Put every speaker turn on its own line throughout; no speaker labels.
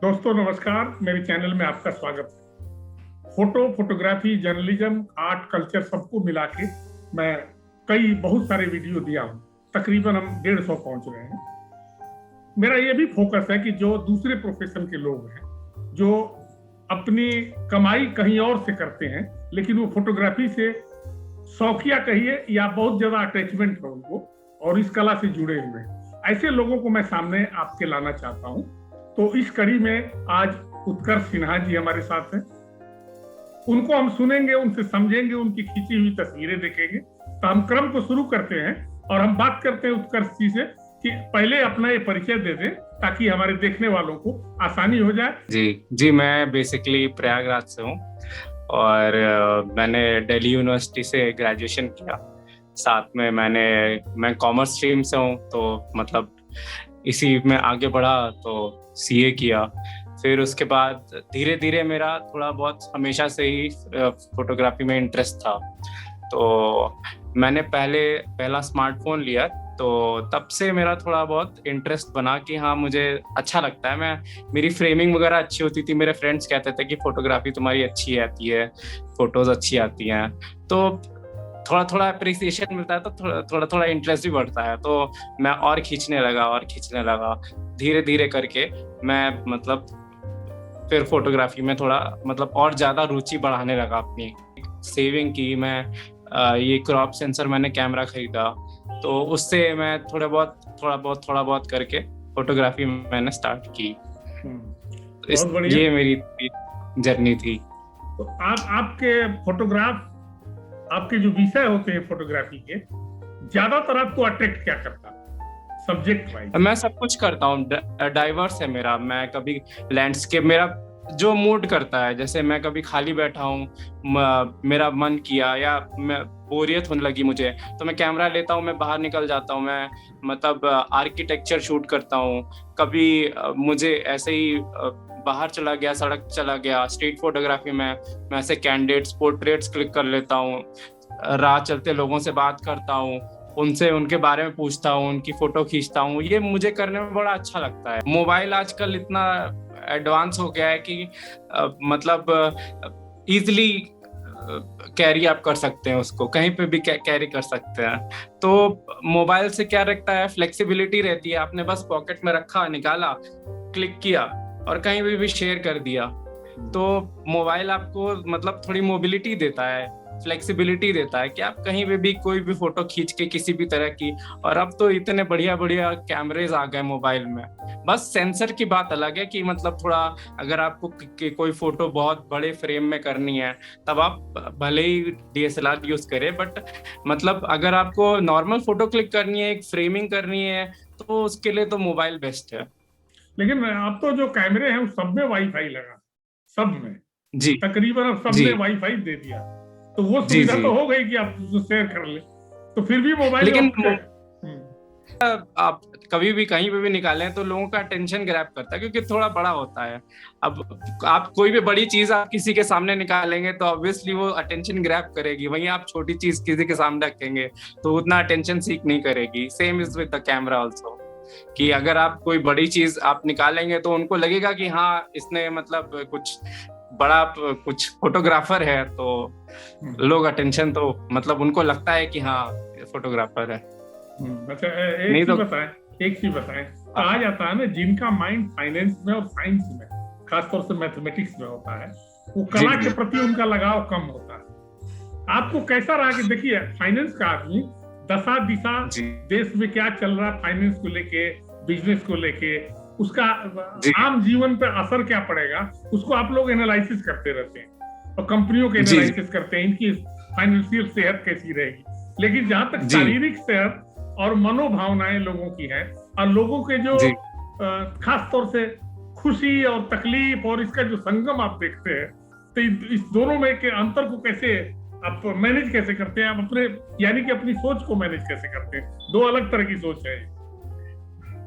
दोस्तों नमस्कार, मेरे चैनल में आपका स्वागत है। फोटोग्राफी, जर्नलिज्म, आर्ट, कल्चर सबको मिला के मैं बहुत सारे वीडियो दिया हूँ। तकरीबन हम 150 पहुंच रहे हैं। मेरा ये भी फोकस है कि जो दूसरे प्रोफेशन के लोग हैं, जो अपनी कमाई कहीं और से करते हैं, लेकिन वो फोटोग्राफी से शौकिया कहिए या बहुत ज्यादा अटैचमेंट है उनको और इस कला से जुड़े हुए हैं, ऐसे लोगों को मैं सामने आपके लाना चाहता हूँ। तो इस कड़ी में आज उत्कर्ष सिन्हा जी हमारे साथ हैं। उनको हम सुनेंगे, उनसे समझेंगे, उनकी खींची हुई तस्वीरें देखेंगे। तो हम क्रम को शुरू करते हैं और हम बात करते हैं उत्कर्ष जी से कि पहले अपना ये परिचय दे दें ताकि हमारे देखने वालों को आसानी हो जाए।
जी, मैं बेसिकली प्रयागराज से हूँ और मैंने दिल्ली यूनिवर्सिटी से ग्रेजुएशन किया। साथ में मैं कॉमर्स स्ट्रीम से हूँ, तो मतलब इसी में आगे बढ़ा तो सीए किया। फिर उसके बाद धीरे धीरे मेरा थोड़ा बहुत हमेशा से ही फोटोग्राफी में इंटरेस्ट था। तो मैंने पहला स्मार्टफोन लिया, तो तब से मेरा थोड़ा बहुत इंटरेस्ट बना कि हाँ मुझे अच्छा लगता है। मेरी फ्रेमिंग वगैरह अच्छी होती थी। मेरे फ्रेंड्स कहते थे कि फोटोग्राफी तुम्हारी अच्छी आती है, फोटोज अच्छी आती हैं। तो थोड़ा थोड़ा अप्रिसिएशन मिलता है, तो थोड़ा थोड़ा इंटरेस्ट भी बढ़ता है। तो मैं और खींचने लगा धीरे धीरे करके। मैं मतलब फिर फोटोग्राफी में थोड़ा और ज्यादा रुचि बढ़ाने लगा अपनी। सेविंग की, मैं ये क्रॉप सेंसर मैंने कैमरा खरीदा, तो उससे मैं थोड़ा बहुत करके फोटोग्राफी मैंने स्टार्ट की।
बहुत बढ़िया।
ये मेरी जर्नी थी।
तो आपके फोटोग्राफ, आपके जो विषय होते हैं फोटोग्राफी के, ज्यादातर आपको अट्रैक्ट क्या करता है सब्जेक्ट वाइज?
मैं सब कुछ करता हूँ, डाइवर्स है मेरा। मैं कभी लैंडस्केप, मेरा जो मूड करता है, जैसे मैं कभी खाली बैठा हूँ, मेरा मन किया या मैं बोरियत होने लगी मुझे, तो मैं कैमरा लेता हूँ, मैं बाहर निकल जाता हूँ। मैं मतलब आर्किटेक्चर शूट करता हूँ। कभी मुझे ऐसे ही बाहर चला गया, सड़क चला गया, स्ट्रीट फोटोग्राफी में मैं ऐसे कैंडिडेट्स, पोर्ट्रेट्स क्लिक कर लेता हूँ। राह चलते लोगों से बात करता हूँ, उनसे उनके बारे में पूछता हूँ, उनकी फोटो खींचता हूँ। ये मुझे करने में बड़ा अच्छा लगता है। मोबाइल आजकल इतना एडवांस हो गया है कि मतलब इजीली कैरी आप कर सकते हैं, उसको कहीं पे भी कैरी कर सकते हैं। तो मोबाइल से क्या रखता है, फ्लेक्सिबिलिटी रहती है। आपने बस पॉकेट में रखा, निकाला, क्लिक किया और कहीं भी शेयर कर दिया। तो मोबाइल आपको मतलब थोड़ी मोबिलिटी देता है, फ्लेक्सिबिलिटी देता है कि आप कहीं पे भी कोई भी फोटो खींच के किसी भी तरह की। और अब तो इतने बढ़िया बढ़िया कैमरेज आ गए मोबाइल में। बस सेंसर की बात अलग है कि मतलब थोड़ा अगर आपको कोई फोटो बहुत बड़े फ्रेम में करनी है, तब आप भले ही डीएसएलआर यूज करें, बट मतलब अगर आपको नॉर्मल फोटो क्लिक करनी है, एक फ्रेमिंग करनी है, तो उसके लिए तो मोबाइल बेस्ट है।
लेकिन अब तो जो कैमरे हैं उस सब में वाईफाई लगा, सब में
जी
तकरीबन अब सब
जी
में वाईफाई दे दिया, तो वो
जी
सुविधा
जी
तो हो गई कि आप उसको शेयर कर ले। तो फिर भी मोबाइल
लेकिन आप कभी भी कहीं पे भी निकालें तो लोगों का अटेंशन ग्रैब करता है, क्योंकि थोड़ा बड़ा होता है। अब आप कोई भी बड़ी चीज आप किसी के सामने निकालेंगे तो ऑब्वियसली वो अटेंशन ग्रैब करेगी। वहीं आप छोटी चीज किसी के सामने रखेंगे तो उतना अटेंशन सीक नहीं करेगी। Same is with the camera also, कि अगर आप कोई बड़ी चीज आप निकालेंगे तो उनको लगेगा कि हाँ इसने मतलब कुछ बड़ा, कुछ फोटोग्राफर है, तो लोग अटेंशन, तो मतलब उनको लगता है कि हाँ फोटोग्राफर है।
अच्छा,
नहीं तो
एक चीज बताएं। कहा जाता है ना, जिनका माइंड फाइनेंस में और साइंस में, खासतौर से मैथमेटिक्स में होता है, वो कला के प्रति उनका लगाव कम होता है। आपको कैसा रहा कि देखिए फाइनेंस का आदमी दशा दिशा देश में क्या चल रहा है, फाइनेंस को लेके, बिजनेस को लेके, उसका आम जीवन पर असर क्या पड़ेगा, उसको आप लोग एनालिसिस करते रहते हैं और कंपनियों के एनालिसिस करते हैं, इनकी फाइनेंशियल सेहत कैसी रहेगी। लेकिन जहां तक शारीरिक सेहत और मनोभावनाएं लोगों की हैं और लोगों के जो खास तौर से खुशी और तकलीफ और इसका जो संगम आप देखते हैं, तो इस दोनों में के अंतर को कैसे आप मैनेज कैसे करते हैं? आप अपने यानी कि अपनी सोच को मैनेज कैसे करते हैं? दो अलग तरह की सोच है।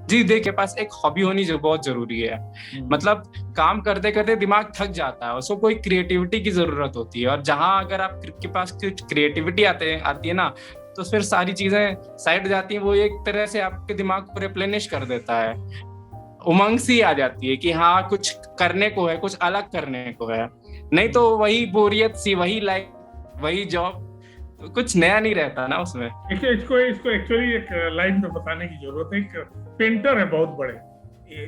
जी देखिए, पास एक हॉबी होनी जो बहुत जरूरी है। मतलब काम करते करते दिमाग थक जाता है, उसको कोई क्रिएटिविटी की जरूरत होती है। और जहां अगर आपके पास कुछ क्रिएटिविटी आती है ना, तो फिर सारी चीजें साइड जाती हैं। वो एक तरह से आपके दिमाग को रिप्लेनिश कर देता है। उमंग सी आ जाती है कि हाँ कुछ करने को है, कुछ अलग करने को है। नहीं तो वही बोरियत सी, वही लाइफ, वही जॉब, तो कुछ नया नहीं रहता ना उसमें।
देखिए, इसको इसको एक्चुअली एक लाइन में बताने की जरूरत है। एक पेंटर है बहुत बड़े,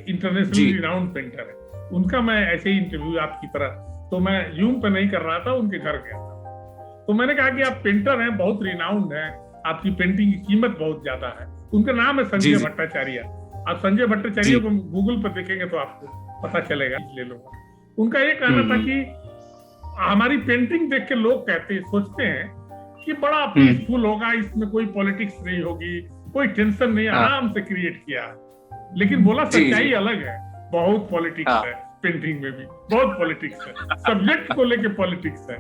इंटरनेशनली
जी
रिनाउंड पेंटर है। उनका मैं ऐसे ही इंटरव्यू आपकी तरह, तो मैं जूम पे नहीं कर रहा था, उनके घर गया था। तो मैंने कहा कि आप पेंटर हैं, बहुत रिनाउंड हैं, आपकी पेंटिंग की कीमत बहुत ज्यादा है। उनका नाम है
जी
संजय
जी
भट्टाचार्य। आप संजय भट्टाचार्य
जी।
को गूगल पर देखेंगे तो आपको पता चलेगा, ले लो। उनका ये कहना था
हम्म
कि हमारी पेंटिंग देख के लोग कहते सोचते हैं कि बड़ा
हम्म।
पीसफुल होगा, इसमें कोई पॉलिटिक्स नहीं होगी, कोई टेंशन नहीं,
हाँ
आराम से क्रिएट किया। लेकिन बोला
जी
सच्चाई
जी।
अलग है, बहुत पॉलिटिक्स
हाँ
है पेंटिंग में भी, बहुत पॉलिटिक्स है। सब्जेक्ट को लेके पॉलिटिक्स है,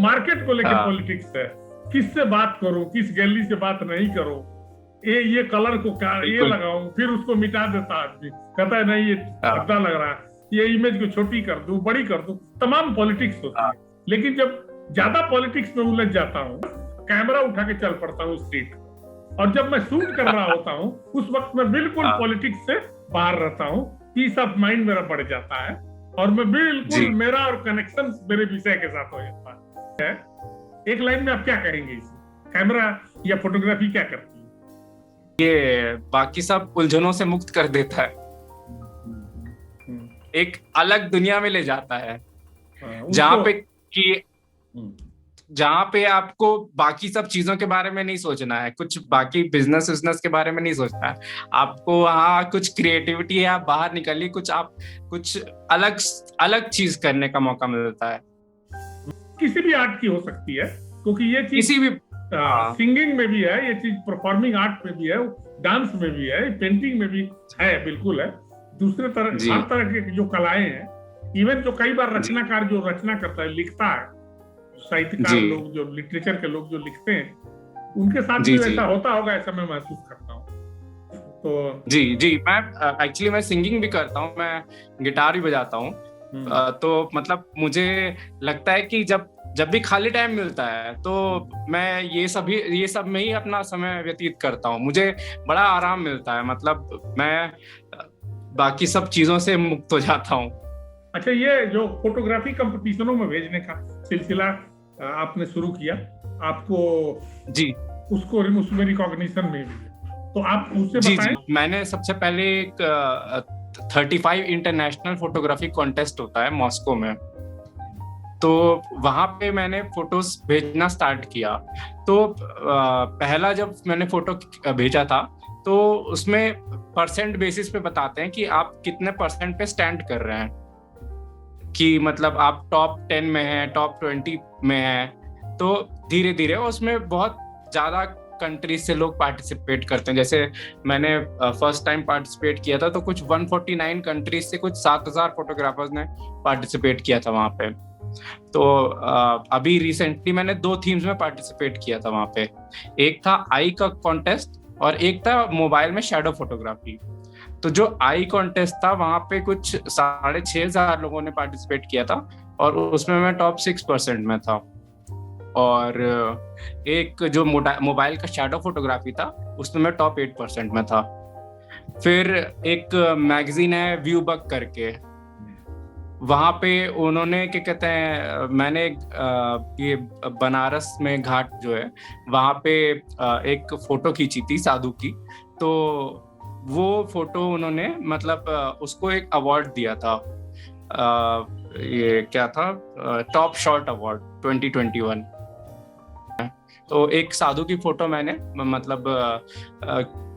मार्केट को लेके
हाँ
पॉलिटिक्स है, किससे बात करूं, किस गैलरी से बात नहीं करूं, ये कलर को क्या ये
बिल्कुल।
लगाऊं, फिर उसको मिटा देता आदमी, कहता है नहीं ये
हाँ
भद्दा लग रहा है, ये इमेज को छोटी कर दूं, बड़ी कर दूं, तमाम पॉलिटिक्स होती
हाँ
है। लेकिन जब ज्यादा पॉलिटिक्स में उलझ जाता हूँ, कैमरा उठा के चल पड़ता हूँ स्ट्रीट, और जब मैं शूट कर रहा होता हूँ उस वक्त मैं बिल्कुल
हाँ
पॉलिटिक्स से बाहर रहता हूँ। पीस ऑफ माइंड मेरा बढ़ जाता है, और मैं बिल्कुल
जी।
मेरा और कनेक्शन मेरे विषय के साथ हो जाता है। एक लाइन में आप क्या कहेंगे इसे, कैमरा या फोटोग्राफी क्या करती है?
ये बाकी सब उलझनों से मुक्त कर देता है, एक अलग दुनिया में ले जाता है, जहाँ
उसको
पे कि जहाँ पे आपको बाकी सब चीजों के बारे में नहीं सोचना है, कुछ बाकी बिजनेस के बारे में नहीं सोचना है आपको। वहाँ कुछ क्रिएटिविटी है, आप बाहर निकलिए, कुछ अलग अलग चीज करने का मौका मिलता है।
किसी भी आर्ट की हो सकती है, क्योंकि ये चीज
किसी भी
सिंगिंग में भी है, ये चीज परफॉर्मिंग आर्ट में भी है, डांस में भी है, पेंटिंग में भी है, बिल्कुल है। दूसरे तरह
जी
हर तरह के जो कलाएं हैं, इवन जो कई बार
जी
रचनाकार जो रचना करता है, लिखता है, साहित्यकार
जी
लोग जो लिटरेचर के लोग जो लिखते हैं, उनके साथ
जी
भी
जी
ऐसा होता होगा, ऐसा मैं महसूस करता हूँ। तो
जी जी। मैं एक्चुअली मैं सिंगिंग भी करता हूँ, मैं गिटार भी बजाता हूँ। तो मतलब मुझे लगता है कि जब भी खाली टाइम मिलता है तो मैं ये सब में ही अपना समय व्यतीत करता हूँ। मुझे बड़ा आराम मिलता है, मतलब मैं बाकी सब चीजों से मुक्त हो जाता हूँ।
अच्छा, ये जो फोटोग्राफी कंपटीशनों में भेजने का सिलसिला आपने शुरू किया, आपको
जी
उसमें रिकॉग्निशन में भी, तो आप उससे
जी
बताएं।
जी। मैंने सबसे पहले एक 35 इंटरनेशनल फोटोग्राफी कॉन्टेस्ट होता है मॉस्को में, तो वहां पे मैंने फोटोज भेजना स्टार्ट किया। तो पहला जब मैंने फोटो भेजा था तो उसमें परसेंट बेसिस पे बताते हैं कि आप कितने परसेंट पे स्टैंड कर रहे हैं, कि मतलब आप टॉप 10 में हैं, टॉप 20 में हैं। तो धीरे धीरे उसमें बहुत ज्यादा कंट्रीज से लोग पार्टिसिपेट करते हैं। जैसे मैंने फर्स्ट टाइम पार्टिसिपेट किया था तो कुछ 149 कंट्रीज से कुछ 7000 फोटोग्राफर्स ने पार्टिसिपेट किया था वहां पे। तो अभी रिसेंटली मैंने 2 थीम्स में पार्टिसिपेट किया था वहां पे, एक था आई का कॉन्टेस्ट और एक था मोबाइल में शैडो फोटोग्राफी। तो जो आई कॉन्टेस्ट था वहां पे कुछ 6500 लोगों ने पार्टिसिपेट किया था और उसमें मैं टॉप 6% में था। और एक जो मोबाइल का शैडो फोटोग्राफी था उसमें मैं टॉप 8% में था। फिर एक मैगजीन है व्यू बग करके, वहां पे उन्होंने क्या कहते हैं, मैंने ये बनारस में घाट जो है वहां पे एक फोटो खींची थी साधु की। तो वो फोटो उन्होंने मतलब उसको एक अवार्ड दिया था, ये क्या था, टॉप शॉट अवार्ड 2021। तो एक साधु की फोटो मैंने मतलब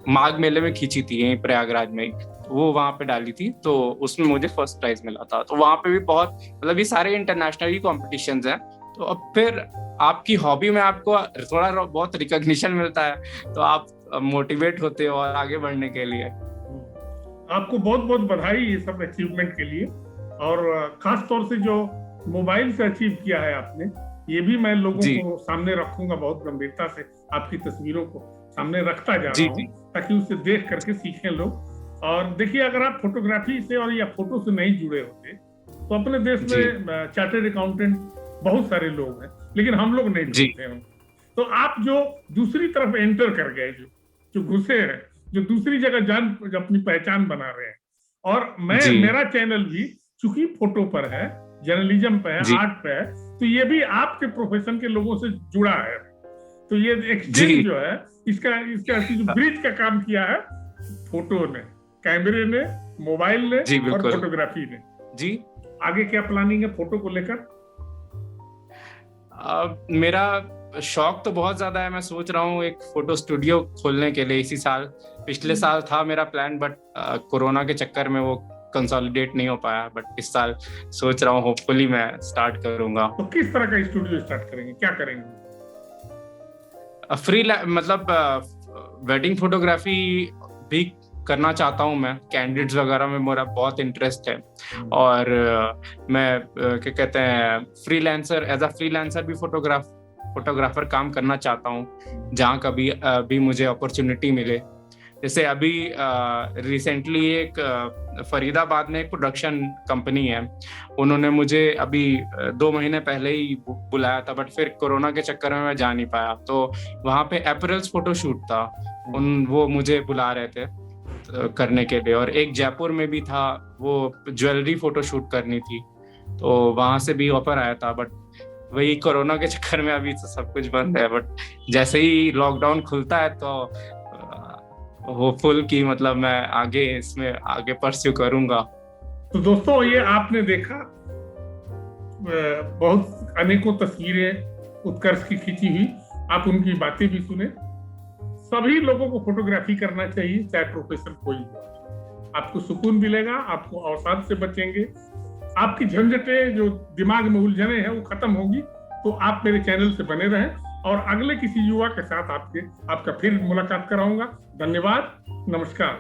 माघ मेले में खींची थी यहीं प्रयागराज में, वो वहां पे डाली थी, तो उसमें मुझे फर्स्ट प्राइज मिला था। तो वहां पे भी बहुत मतलब ये सारे इंटरनेशनल कॉम्पिटिशन्स हैं। तो अब फिर आपकी हॉबी में आपको थोड़ा बहुत रिकॉग्निशन मिलता है तो आप मोटिवेट होते हो और आगे बढ़ने के लिए।
आपको बहुत बहुत बधाई ये सब अचीवमेंट के लिए, और खास तौर से जो मोबाइल से अचीव किया है आपने, ये भी मैं लोगों को सामने रखूंगा, बहुत गंभीरता से आपकी तस्वीरों को सामने रखता जा रहा हूँ ताकि उसे देख करके सीखें लोग। और देखिए, अगर आप फोटोग्राफी से और या फोटो से नहीं जुड़े होते तो अपने देश में चार्टर्ड अकाउंटेंट बहुत सारे लोग हैं, लेकिन हम लोग नहीं ढूंढते हैं। तो आप जो दूसरी तरफ एंटर कर गए, जो घुसे हैं, जो दूसरी जगह अपनी पहचान बना रहे हैं, और
जी
मेरा चैनल भी चूंकि फोटो पर है, जर्नलिज्म पे है,
जी
आर्ट पे है, तो ये भी आपके प्रोफेशन के लोगों से जुड़ा है। तो ये एक्सचेंज
जी
जो है, इसका इसका जो ब्रिज का काम किया है फोटो ने, कैमरे ने, मोबाइल ने
जी
और
बिल्कुल
फोटोग्राफी ने।
जी।
आगे क्या प्लानिंग है फोटो को लेकर?
मेरा शौक तो बहुत ज्यादा है। मैं सोच रहा हूँ एक फोटो स्टूडियो खोलने के लिए इसी साल। पिछले साल था मेरा प्लान, बट कोरोना के चक्कर में वो कंसोलिडेट नहीं हो पाया। बट इस साल सोच रहा हूँ, होपफुली मैं स्टार्ट करूंगा।
तो किस तरह का स्टूडियो स्टार्ट करेंगे, क्या करेंगे?
फ्री मतलब वेडिंग फोटोग्राफी भी करना चाहता हूँ मैं। कैंडिड्स वगैरह में मेरा बहुत इंटरेस्ट है। और मैं क्या कहते हैं, फ्रीलांसर, एज अ फ्रीलांसर भी फोटोग्राफर काम करना चाहता हूँ, जहाँ कभी भी मुझे अपॉर्चुनिटी मिले। जैसे अभी रिसेंटली एक फरीदाबाद में एक प्रोडक्शन कंपनी है, उन्होंने मुझे अभी 2 महीने पहले ही बुलाया था, बट फिर कोरोना के चक्कर में मैं जा नहीं पाया। तो वहाँ पे अपैरल्स फोटोशूट था, वो मुझे बुला रहे थे करने के लिए। और एक जयपुर में भी था, वो ज्वेलरी फोटोशूट करनी थी, तो वहां से भी ऑफर आया था। बट वही कोरोना के चक्कर में अभी तो सब कुछ बंद है। बट जैसे ही लॉकडाउन खुलता है तो होपफुल कि मतलब मैं इसमें आगे परस्यू करूंगा।
तो दोस्तों, ये आपने देखा, बहुत अनेकों तस्वीरें उत्कर्ष की खींची हुई, आप उनकी बातें भी सुने। सभी लोगों को फोटोग्राफी करना चाहिए, चाहे प्रोफेशन कोई हो। आपको सुकून मिलेगा, आपको अवसाद से बचेंगे, आपकी झंझटें जो दिमाग में उलझने हैं वो खत्म होगी। तो आप मेरे चैनल से बने रहें, और अगले किसी युवा के साथ आपका फिर मुलाकात कराऊंगा। धन्यवाद, नमस्कार।